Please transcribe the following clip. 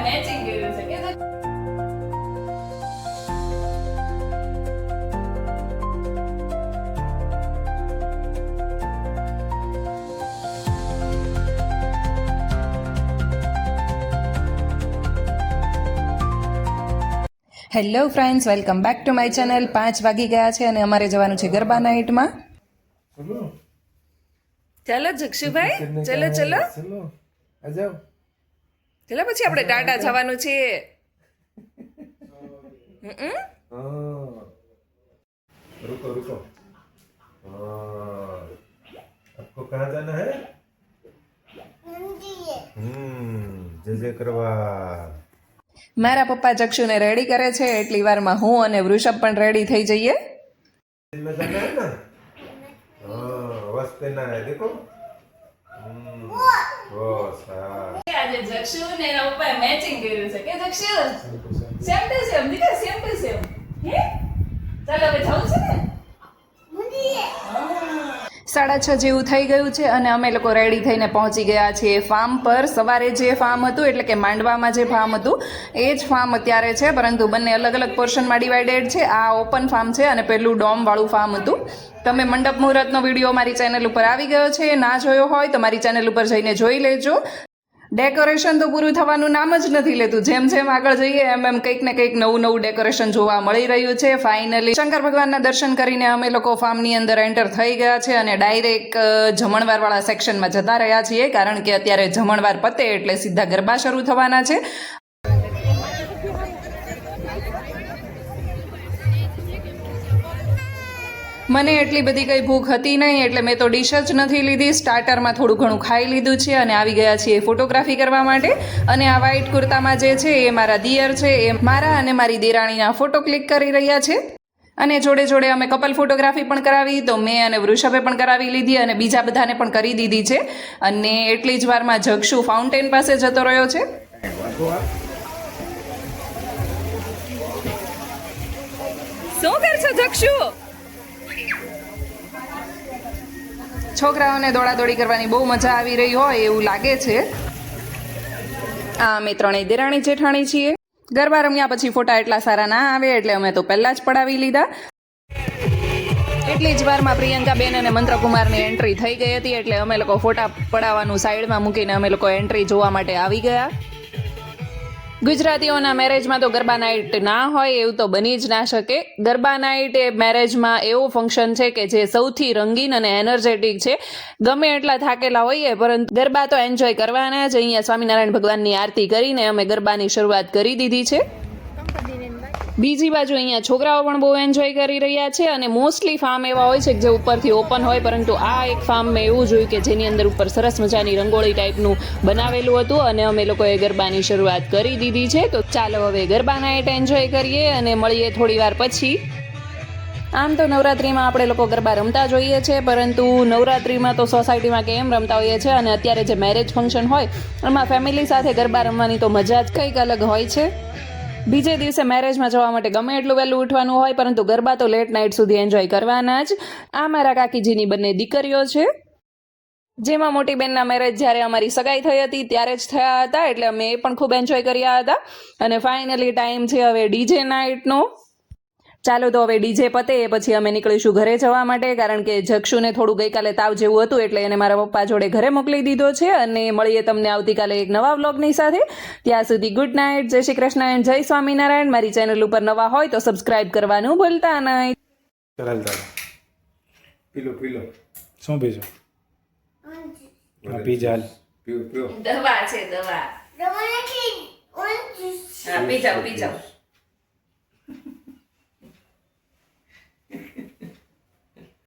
Matching કર્યું છે કે hello friends, welcome back to my channel. 5 વાગી ગયા છે અને અમારે જવાનું છે ગરબા નાઇટમાં. ચાલો જક્ષુભાઈ, ચલો ચલો ચલો, પછી આપણે ટાટા જવાનું છે. रुको रुको आपको कहाँ जाना है? जय करवा. મારા પપ્પા જક્ષુને રેડી કરે છે એટલી વારમાં હું અને વૃષભ પણ રેડી થઈ જઈએ. में जाना है ना? आवाज पहना है देखो. बस हाँ. આજે જક્ષુ ને એના પપ્પાએ મેચિંગ કર્યું છે કે જક્ષુ સેમ ટુ સેમ દીકરા, સેમ ટુ સેમ. હે ચાલો હવે જાવું છે ને. 6:30 જેવું થઈ ગયું છે અને અમે લોકો રેડી થઈને પહોંચી ગયા છીએ ફાર્મ પર. સવારે જે ફાર્મ હતું એટલે કે માંડવામાં જે ફાર્મ હતું એ જ ફાર્મ અત્યારે છે, પરંતુ બંને અલગ અલગ પોર્શનમાં ડિવાઇડેડ છે. આ ઓપન ફાર્મ છે અને પેલું ડોમવાળું ફાર્મ હતું. તમે મંડપ મુહૂર્તનો વિડીયો મારી ચેનલ ઉપર આવી ગયો છે, ના જોયો હોય તો મારી ચેનલ ઉપર જઈને જોઈ લેજો. ડેકોરેશન તો પૂરું થવાનું નામ જ નથી લેતું. જેમ જેમ આગળ જઈએ એમ એમ કંઈક ને કંઈક નવું નવું ડેકોરેશન જોવા મળી રહ્યું છે. ફાઇનલી શંકર ભગવાનના દર્શન કરીને અમે લોકો ફાર્મની અંદર એન્ટર થઈ ગયા છે અને ડાયરેક્ટ જમણવારવાળા સેક્શનમાં જતા રહ્યા છીએ, કારણ કે અત્યારે જમણવાર પતે એટલે સીધા ગરબા શરૂ થવાના છે. મને એટલી બધી કંઈ ભૂખ હતી નહીં એટલે મેં તો ડીશ જ નથી લીધી. સ્ટાર્ટરમાં થોડું ઘણું ખાઈ લીધું છે અને આવી ગયા છીએ ફોટોગ્રાફી કરવા માટે. અને આ વ્હાઇટ કુર્તામાં જે છે એ મારા દિયર છે, એ મારા અને મારી દેરાણીના ફોટો ક્લિક કરી રહ્યા છે. અને જોડે જોડે અમે કપલ ફોટોગ્રાફી પણ કરાવી, તો મેં અને વૃષભે પણ કરાવી લીધી અને બીજા બધાને પણ કરી દીધી છે. અને એટલી જ વારમાં જક્ષુ ફાઉન્ટેન પાસે જતો રહ્યો છે. શું કરશો જક્ષુ? છોકરાઓને દોડાદોડી કરવાની બહુ મજા આવી રહી હોય એવું લાગે છે. આ અમે ત્રણેય દેરાણી જેઠાણી છીએ. ગરબા રમ્યા પછી ફોટા એટલા સારા ના આવે એટલે અમે તો પહેલા જ પડાવી લીધા. એટલી જ વારમાં પ્રિયંકાબેન અને મંત્રકુમારની એન્ટ્રી થઈ ગઈ હતી એટલે અમે લોકો ફોટા પડાવવાનું સાઈડમાં મૂકીને અમે લોકો એન્ટ્રી જોવા માટે આવી ગયા. ગુજરાતીઓના મેરેજમાં તો ગરબા નાઇટ ના હોય એવું તો બની જ ના શકે. ગરબા નાઇટ એ મેરેજમાં એવું ફંક્શન છે કે જે સૌથી રંગીન અને એનર્જેટિક છે. ગમે એટલા થાકેલા હોઈએ પરંતુ ગરબા તો એન્જોય કરવાના જ. અહીંયા સ્વામિનારાયણ ભગવાનની આરતી કરીને અમે ગરબાની શરૂઆત કરી દીધી છે. બીજી બાજુ અહીંયા છોકરાઓ પણ બહુ એન્જોય કરી રહ્યા છે. અને મોસ્ટલી ફાર્મ એવા હોય છે કે જે ઉપરથી ઓપન હોય, પરંતુ આ એક ફાર્મ મેં એવું જોયું કે જેની અંદર ઉપર સરસ મજાની રંગોળી ટાઈપનું બનાવેલું હતું અને અમે લોકોએ ગરબાની શરૂઆત કરી દીધી છે. તો ચાલો હવે ગરબા નાઇટ એન્જોય કરીએ અને મળીએ થોડી વાર પછી. આમ તો નવરાત્રિમાં આપણે લોકો ગરબા રમતા જોઈએ છે, પરંતુ નવરાત્રિમાં તો સોસાયટીમાં કેમ રમતા હોઈએ છીએ અને અત્યારે જે મેરેજ ફંક્શન હોય એમાં ફેમિલી સાથે ગરબા રમવાની તો મજા જ કંઈક અલગ હોય છે. બીજે દિવસે મેરેજમાં જવા માટે ગમે એટલું વહેલું ઉઠવાનું હોય, પરંતુ ગરબા તો લેટ નાઇટ સુધી એન્જોય કરવાના જ. આ મારા કાકીજીની બંને દીકરીઓ છે, જેમાં મોટી બેનના મેરેજ જ્યારે અમારી સગાઈ થઈ હતી ત્યારે જ થયા હતા, એટલે અમે એ પણ ખૂબ એન્જોય કર્યા હતા. અને ફાઇનલી ટાઈમ છે હવે ડીજે નાઇટનો. ચાલો તો હવે ડીજે પતે એ પછી અમે નીકળીશું ઘરે જવા માટે, કારણ કે જક્ષુને થોડું ગઈકાલે તાવ જેવું હતું એટલે એને મારા પપ્પા જોડે ઘરે મોકલી દીધો છે. અને મળીએ તમને આવતીકાલે એક નવા વ્લોગની સાથે. ત્યાં સુધી ગુડ નાઇટ, જય શ્રી કૃષ્ણ એન્ડ જય સ્વામિનારાયણ. મારી ચેનલ ઉપર નવા હોય તો સબસ્ક્રાઇબ કરવાનું ભૂલતા નહીં. પીલો શું પીજો? પી જાલ. પીઓ દવા છે, દવા. પી જાઓ.